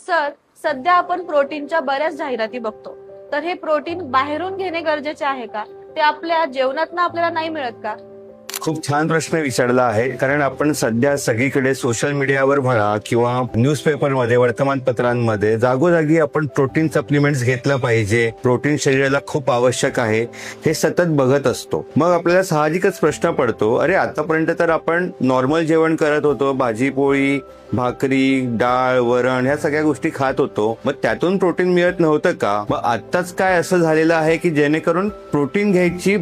Sir, सध्या आपण प्रोटीनच्या बऱ्याच जाहिराती बघतो. तर हे प्रोटीन बाहेरून घेणे गरजेचे आहे का? ते आपल्या जेवणातनं आपल्याला नाही मिळत का? खूप छान प्रश्न विचारला आहे. कारण आपण सध्या सगळीकडे सोशल मीडियावर म्हणा किंवा न्यूजपेपरमध्ये, वर्तमानपत्रांमध्ये जागोजागी आपण प्रोटीन सप्लिमेंट्स घेतलं पाहिजे, प्रोटीन शरीराला खूप आवश्यक आहे, हे सतत बघत असतो. मग आपल्याला साहजिकच प्रश्न पडतो, अरे आतापर्यंत तर आपण नॉर्मल जेवण करत होतो, भाजी पोळी, भाकरी, डाळ, वरण ह्या सगळ्या गोष्टी खात होतो, मग त्यातून प्रोटीन मिळत नव्हतं का? मग आत्ताच काय असं झालेलं आहे की जेणेकरून प्रोटीन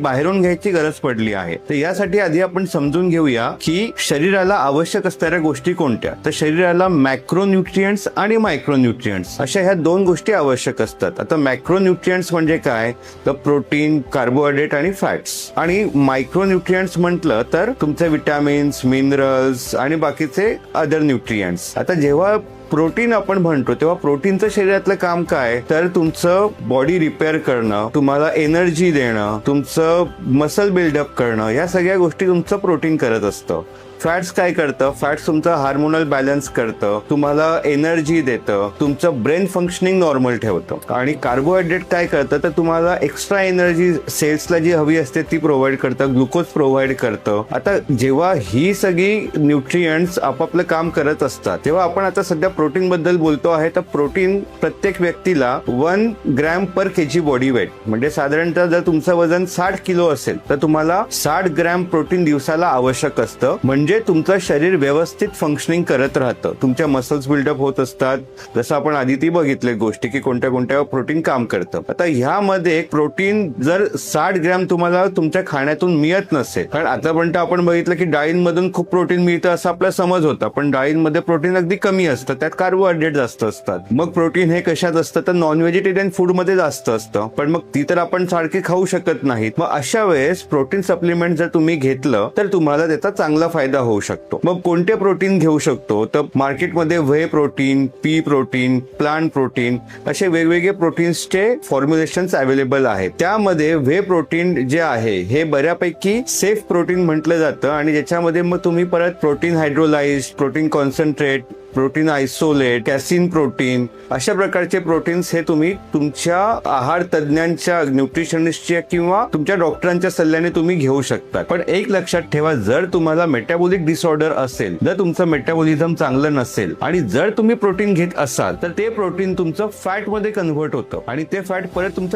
बाहेरून घ्यायची गरज पडली आहे? तर यासाठी आधी आपण समजून घेऊया की शरीराला आवश्यक असणाऱ्या गोष्टी कोणत्या. तर शरीराला मॅक्रोन्यूट्रिएंट्स आणि मायक्रोन्यूट्रिएंट्स अशा ह्या दोन गोष्टी आवश्यक असतात. आता मॅक्रोन्यूट्रिएंट्स म्हणजे काय? तर प्रोटीन, कार्बोहायड्रेट आणि फॅट्स. आणि मायक्रोन्यूट्रिएंट्स म्हटलं तर तुमचे विटॅमिन्स, मिनरल्स आणि बाकीचे अदर न्यूट्रिएंट्स. आता जेव्हा प्रोटीन आपण म्हणतो तेव्हा प्रोटीनचं शरीरातलं काम काय? तर तुमचं बॉडी रिपेअर करणं, तुम्हाला एनर्जी देणं, तुमचं मसल बिल्डअप करणं, या सगळ्या गोष्टी तुमचं प्रोटीन करत असतं. फॅट्स काय करतं? फॅट्स तुमचं हार्मोनल बॅलन्स करतं, तुम्हाला एनर्जी देतं, तुमचं ब्रेन फंक्शनिंग नॉर्मल ठेवतं. आणि कार्बोहायड्रेट काय करतं? तर तुम्हाला एक्स्ट्रा एनर्जी सेल्सला जी हवी असते ती प्रोव्हाइड करतं, ग्लुकोज प्रोव्हाइड करतं. आता जेव्हा ही सगळी न्यूट्रिएंट्स आपापलं काम करत असतात तेव्हा आपण आता सध्या प्रोटीन बद्दल बोलतो आहे. तर प्रोटीन प्रत्येक व्यक्तीला 1 gram per KG body weight, म्हणजे साधारणतः जर तुमचं वजन 60 किलो असेल तर तुम्हाला 60 ग्रॅम प्रोटीन दिवसाला आवश्यक असतं. म्हणजे तुमचं शरीर व्यवस्थित फंक्शनिंग करत राहतं, तुमच्या मसल्स बिल्डअप होत असतात. जसं आपण आधी ती बघितले गोष्टी की कोणत्या कोणत्या प्रोटीन काम करतं. आता ह्यामध्ये प्रोटीन जर 60 ग्रॅम तुम्हाला तुमच्या खाण्यातून मिळत नसेल, कारण आतापर्यंत आपण बघितलं की डाळींमधून खूप प्रोटीन मिळतं असं आपला समज होता, पण डाळींमध्ये प्रोटीन अगदी कमी असतं, त्यात कार्बोहायड्रेट जास्त असतात. मग प्रोटीन हे कशात असतं? तर नॉन व्हेजिटेरियन फूड मध्ये जास्त असतं, पण मग ती तर आपण सारखी खाऊ शकत नाहीत. मग अशा वेळेस प्रोटीन सप्लिमेंट जर तुम्ही घेतलं तर तुम्हाला त्याचा चांगला फायदा होऊ शकतो. मग कोणते प्रोटीन घेऊ शकतो? तर मार्केटमध्ये whey protein, P protein, plant protein असे वेगवेगळे प्रोटीन्सचे फॉर्म्युलेशन्स अवेलेबल आहेत. त्यामध्ये व्हे प्रोटीन जे आहे हे बऱ्यापैकी सेफ प्रोटीन म्हटलं जातं आणि ज्याच्यामध्ये मग तुम्ही परत protein hydrolyse, protein concentrate, protein isolate, casein protein अशा प्रकारचे प्रोटीन्स हे तुम्ही तुमच्या आहार तज्ञांच्या, न्यूट्रिशनिस्टच्या किंवा तुमच्या डॉक्टरांच्या सल्ल्याने तुम्ही घेऊ शकता. पण एक लक्षात ठेवा, जर तुम्हाला मेटाबॉलिक डिसऑर्डर असेल, जर तुमचं मेटाबॉलिझम चांगलं नसेल आणि जर तुम्ही प्रोटीन घेत असाल तर ते प्रोटीन तुमचं फॅट मध्ये कन्व्हर्ट होतं आणि ते फॅट परत तुमचं